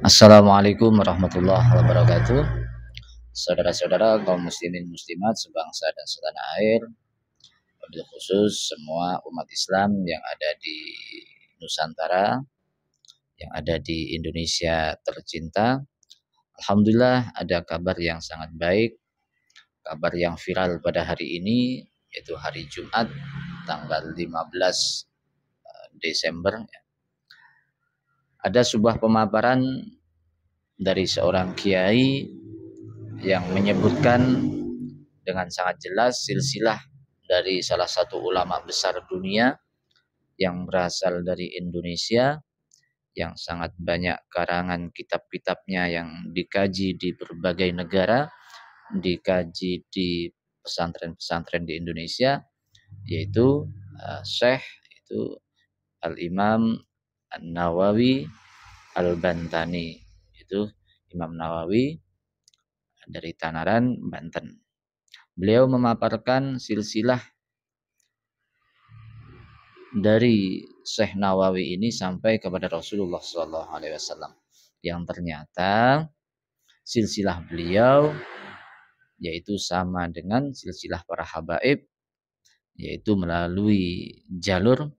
Assalamualaikum warahmatullahi wabarakatuh. Saudara-saudara kaum muslimin muslimat sebangsa dan setanah air, wabil khusus semua umat Islam yang ada di Nusantara, yang ada di Indonesia tercinta. Alhamdulillah ada kabar yang sangat baik, kabar yang viral pada hari ini, yaitu hari Jumat tanggal 15 Desember. Ada sebuah pemaparan dari seorang kiai yang menyebutkan dengan sangat jelas silsilah dari salah satu ulama besar dunia yang berasal dari Indonesia, yang sangat banyak karangan kitab-kitabnya yang dikaji di berbagai negara, dikaji di pesantren-pesantren di Indonesia, yaitu Syekh itu Al-Imam An-Nawawi Al-Bantani. Itu Imam Nawawi dari Tanaran, Banten. Beliau memaparkan silsilah dari Syekh Nawawi ini sampai kepada Rasulullah SAW, yang ternyata silsilah beliau yaitu sama dengan silsilah para habaib, yaitu melalui jalur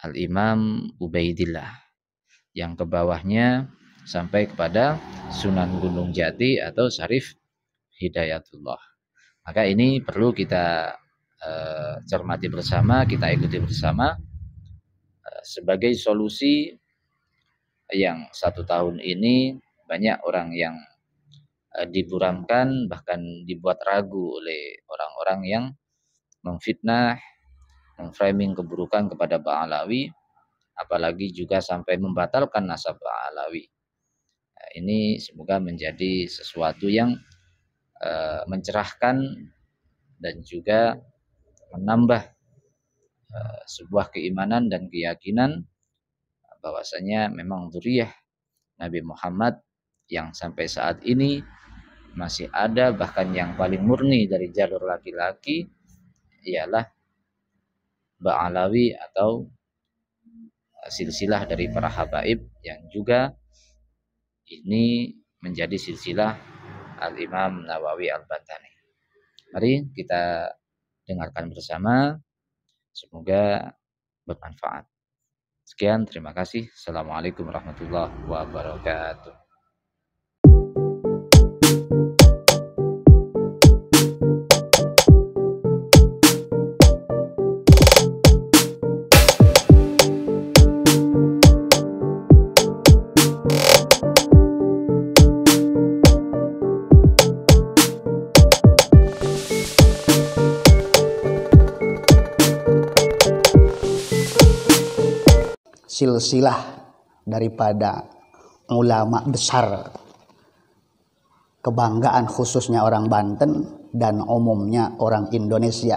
Al-Imam Ubaidillah, yang ke bawahnya sampai kepada Sunan Gunung Jati atau Syarif Hidayatullah. Maka ini perlu kita cermati bersama, kita ikuti bersama sebagai solusi yang 1 tahun ini banyak orang yang diburamkan, bahkan dibuat ragu oleh orang-orang yang memfitnah, memframing keburukan kepada Ba'alawi, apalagi juga sampai membatalkan nasab Ba'alawi. Nah, ini semoga menjadi sesuatu yang mencerahkan dan juga menambah sebuah keimanan dan keyakinan bahwasanya memang dzurriyyah Nabi Muhammad yang sampai saat ini masih ada, bahkan yang paling murni dari jalur laki-laki ialah Ba'alawi atau silsilah dari para habaib, yang juga ini menjadi silsilah Al-Imam Nawawi Al-Bantani. Mari kita dengarkan bersama, semoga bermanfaat. Sekian, terima kasih. Assalamualaikum warahmatullahi wabarakatuh. Silsilah daripada ulama besar, kebanggaan khususnya orang Banten dan umumnya orang Indonesia.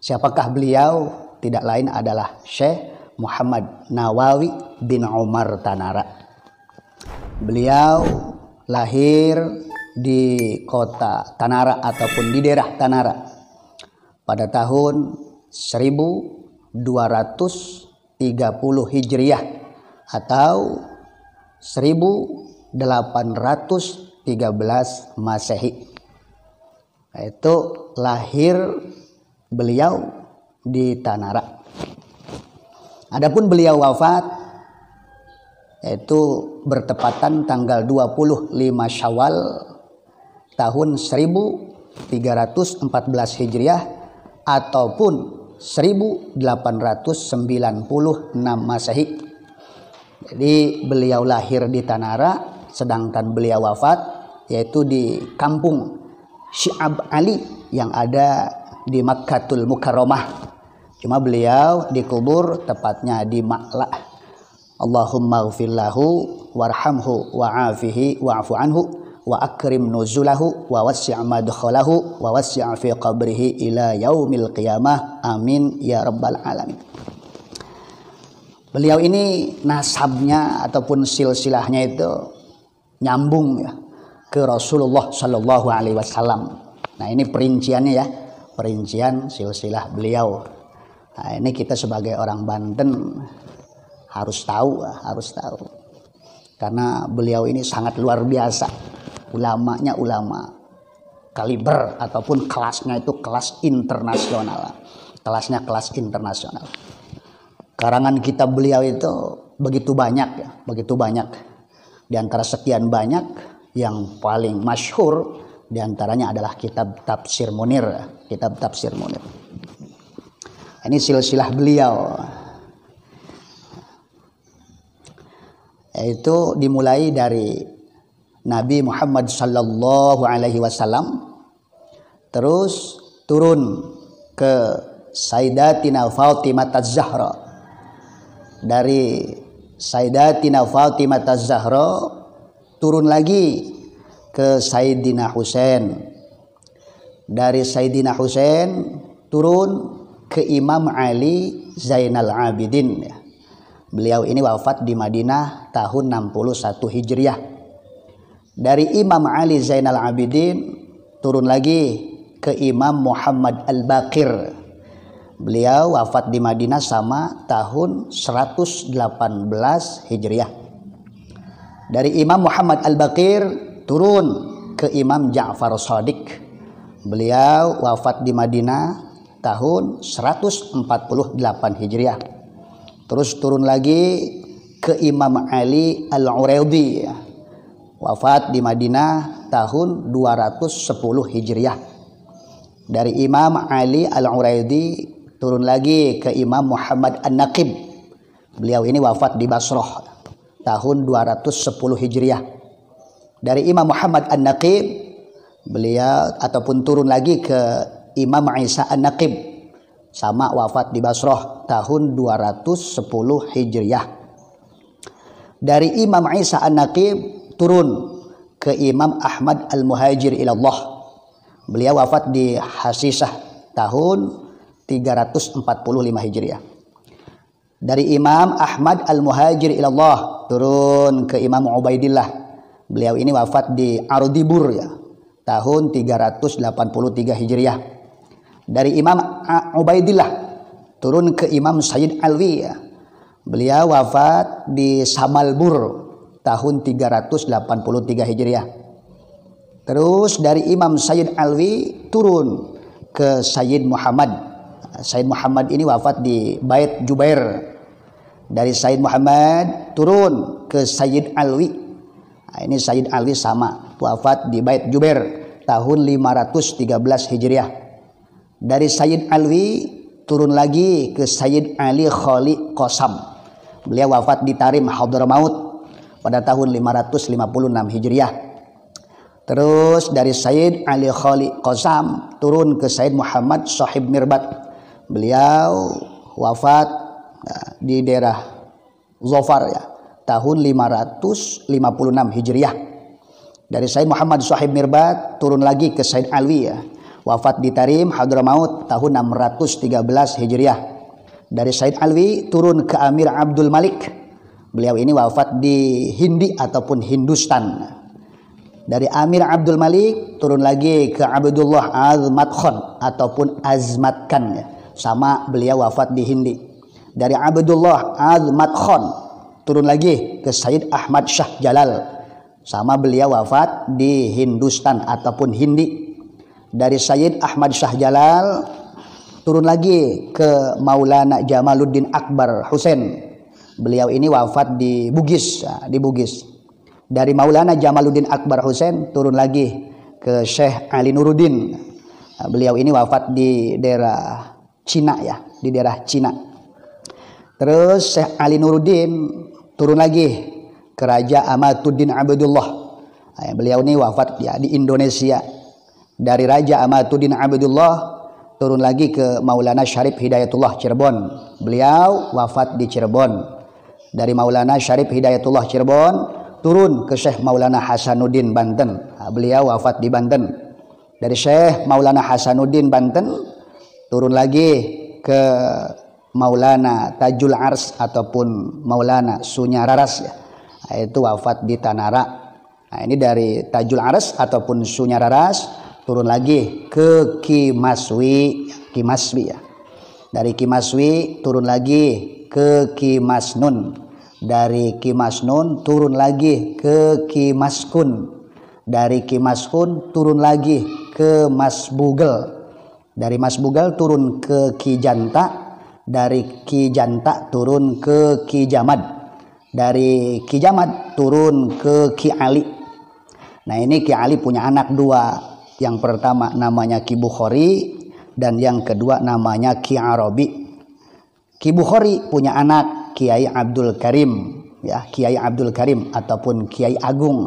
Siapakah beliau? Tidak lain adalah Syekh Muhammad Nawawi bin Umar Tanara. Beliau lahir di kota Tanara ataupun di daerah Tanara pada tahun 1230 Hijriah atau 1813 Masehi. Itu lahir beliau di Tanara. Adapun beliau wafat yaitu bertepatan tanggal 25 Syawal tahun 1314 Hijriah ataupun 1896 Masehi. Jadi beliau lahir di Tanara, sedangkan beliau wafat yaitu di kampung Syi'ab Ali yang ada di Makkatul Mukarramah. Cuma beliau dikubur tepatnya di Ma'la. Allahumma ghfirlahu warhamhu wa'afihi wa'fu anhu wa akrim nuzulahu wa wassi' madkhalahu wa wassi' fi qabrihi ila yaumil qiyamah, amin ya rabbal alamin. Beliau ini nasabnya ataupun silsilahnya itu nyambung ya ke Rasulullah Shallallahu Alaihi Wasallam. Nah ini perinciannya ya, perincian silsilah beliau. Nah ini kita sebagai orang Banten harus tahu. karena beliau ini sangat luar biasa. Ulamanya ulama kaliber ataupun kelasnya itu kelas internasional. Kelasnya kelas internasional. Karangan kitab beliau itu begitu banyak ya, begitu banyak. Di antara sekian banyak yang paling masyhur di antaranya adalah kitab Tafsir Munir, kitab Tafsir Munir. Ini silsilah beliau. Yaitu dimulai dari Nabi Muhammad sallallahu alaihi wasallam, terus turun ke Sayyidatina Fatimah Az-Zahra. Dari Sayyidatina Fatimah Az-Zahra turun lagi ke Sayyidina Husain. Dari Sayyidina Husain turun ke Imam Ali Zainal Abidin. Beliau ini wafat di Madinah tahun 61 Hijriah. Dari Imam Ali Zainal Abidin turun lagi ke Imam Muhammad Al-Baqir. Beliau wafat di Madinah sama tahun 118 Hijriah. Dari Imam Muhammad Al-Baqir turun ke Imam Ja'far Shadiq. Beliau wafat di Madinah tahun 148 Hijriah. Terus turun lagi ke Imam Ali Al-Uraidi, wafat di Madinah tahun 210 Hijriah. Dari Imam Ali Al-Uraidi turun lagi ke Imam Muhammad An-Naqib. Beliau ini wafat di Basrah tahun 210 Hijriah. Dari Imam Muhammad An-Naqib beliau ataupun turun lagi ke Imam Isa An-Naqib, sama wafat di Basrah tahun 210 Hijriah. Dari Imam Isa An-Naqib turun ke Imam Ahmad Al-Muhajir ilallah. Beliau wafat di Hasisah tahun 345 Hijriah. Dari Imam Ahmad Al-Muhajir ilallah turun ke Imam Ubaidillah. Beliau ini wafat di Ardibur ya, tahun 383 Hijriah. Dari Imam Ubaidillah turun ke Imam Sayyid Alwi ya. Beliau wafat di Samalbur tahun 383 Hijriah. Terus dari Imam Sayyid Alwi turun ke Sayyid Muhammad. Sayyid Muhammad ini wafat di Bait Jubair. Dari Sayyid Muhammad turun ke Sayyid Alwi. Nah, ini Sayyid Alwi sama wafat di Bait Jubair tahun 513 Hijriah. Dari Sayyid Alwi turun lagi ke Sayyid Ali Khali Qasam. Beliau wafat di Tarim Hadramaut pada tahun 556 Hijriah. Terus dari Sayyid Ali Khali Qasam turun ke Sayyid Muhammad Sahib Mirbat. Beliau wafat di daerah Zofar ya, tahun 556 Hijriah. Dari Sayyid Muhammad Sahib Mirbat turun lagi ke Sayyid Alwi ya, wafat di Tarim Hadramaut tahun 613 Hijriah. Dari Sayyid Alwi turun ke Amir Abdul Malik. Beliau ini wafat di Hindi ataupun Hindustan. Dari Amir Abdul Malik turun lagi ke Abdullah Azmat Khan ataupun Azmat Khan ya. Sama beliau wafat di Hindi. Dari Abdullah Azmat Khan turun lagi ke Sayyid Ahmad Shah Jalal. Sama beliau wafat di Hindustan ataupun Hindi. Dari Sayyid Ahmad Shah Jalal turun lagi ke Maulana Jamaluddin Akbar Husain. Beliau ini wafat di Bugis, di Bugis. Dari Maulana Jamaluddin Akbar Husain turun lagi ke Syekh Ali Nuruddin. Beliau ini wafat di daerah Cina ya, di daerah Cina. Terus Syekh Ali Nuruddin turun lagi ke Raja Amatuddin Abdullah. Beliau ini wafat ya di Indonesia. Dari Raja Amatuddin Abdullah turun lagi ke Maulana Syarif Hidayatullah Cirebon. Beliau wafat di Cirebon. Dari Maulana Syarif Hidayatullah Cirebon turun ke Syekh Maulana Hasanuddin Banten. Beliau wafat di Banten. Dari Syekh Maulana Hasanuddin Banten turun lagi ke Maulana Tajul Ars ataupun Maulana Sunyararas ya. Itu wafat di Tanara. Nah, ini dari Tajul Ars ataupun Sunyararas turun lagi ke Kimaswi ya. Dari Kimaswi turun lagi ke Kimasnun. dari Ki Masnun turun lagi ke Ki Maskun, dari Ki Maskun turun lagi ke Mas Bugel, dari Mas Bugel turun ke Ki Janta, dari Ki Janta turun ke Ki Jamad, dari Ki Jamad turun ke Ki Ali. Nah ini Ki Ali punya anak dua, yang pertama namanya Ki Bukhari dan yang kedua namanya Ki Arabi. Ki Bukhari punya anak Kiai Abdul Karim, ya Kiai Abdul Karim ataupun Kiai Agung,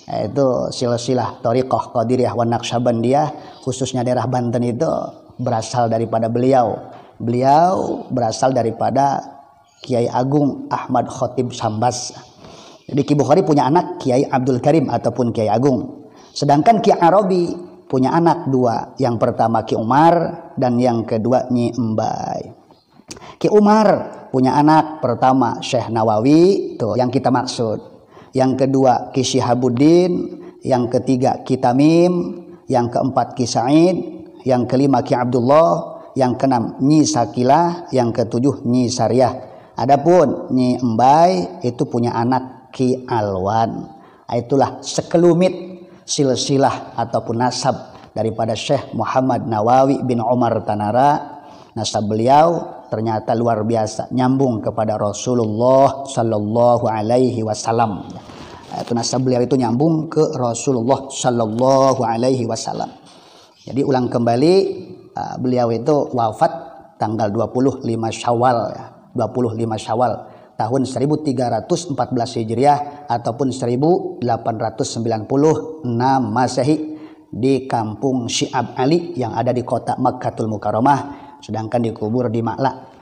yaitu silsilah Thariqah Qadiriyah wa Naqsyabandiyah khususnya daerah Banten itu berasal daripada beliau. Beliau berasal daripada Kiai Agung Ahmad Khotib Sambas. Jadi Ki Bukhari punya anak Kiai Abdul Karim ataupun Kiai Agung. Sedangkan Ki Arabi punya anak dua, yang pertama Ki Umar dan yang kedua Nyi Embai. Ki Umar punya anak pertama Syekh Nawawi, tuh yang kita maksud. Yang kedua Ki Syihabuddin, yang ketiga Ki Tamim, yang keempat Ki Said, yang kelima Ki Abdullah, yang keenam Nyi Sakilah, yang ketujuh Nyi Sariyah. Adapun Nyi Embai itu punya anak Ki Alwan. Itulah sekelumit silsilah ataupun nasab daripada Syekh Muhammad Nawawi bin Umar Tanara. Nasab beliau ternyata luar biasa, nyambung kepada Rasulullah Sallallahu Alaihi Wasallam. Itu nasab beliau itu nyambung ke Rasulullah Sallallahu Alaihi Wasallam. Jadi ulang kembali, beliau itu wafat tanggal 25 Syawal, ya, 25 Syawal tahun 1314 Hijriah ataupun 1896 Masehi di kampung Syi'ab Ali yang ada di kota Makkatul Mukarramah, sedangkan dikubur di Ma'la